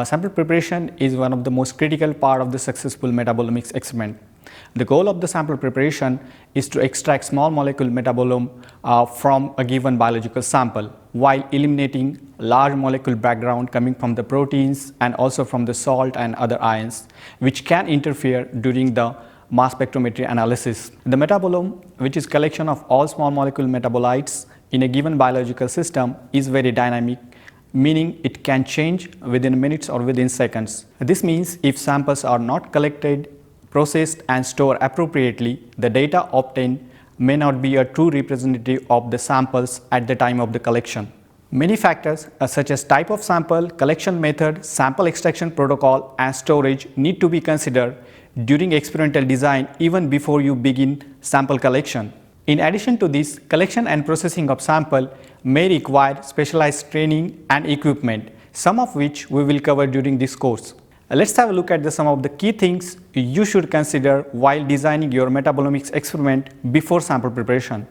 Sample preparation is one of the most critical part of the successful metabolomics experiment. The goal of the sample preparation is to extract small molecule metabolome from a given biological sample while eliminating large molecule background coming from the proteins and also from the salt and other ions, which can interfere during the mass spectrometry analysis. The metabolome, which is collection of all small molecule metabolites in a given biological system, is very dynamic, meaning it can change within minutes or within seconds. This means if samples are not collected, processed and stored appropriately, the data obtained may not be a true representative of the samples at the time of the collection. Many factors such as type of sample, collection method, sample extraction protocol and storage need to be considered during experimental design even before you begin sample collection. In addition to this, collection and processing of sample may require specialized training and equipment, some of which we will cover during this course. Let's have a look at some of the key things you should consider while designing your metabolomics experiment before sample preparation.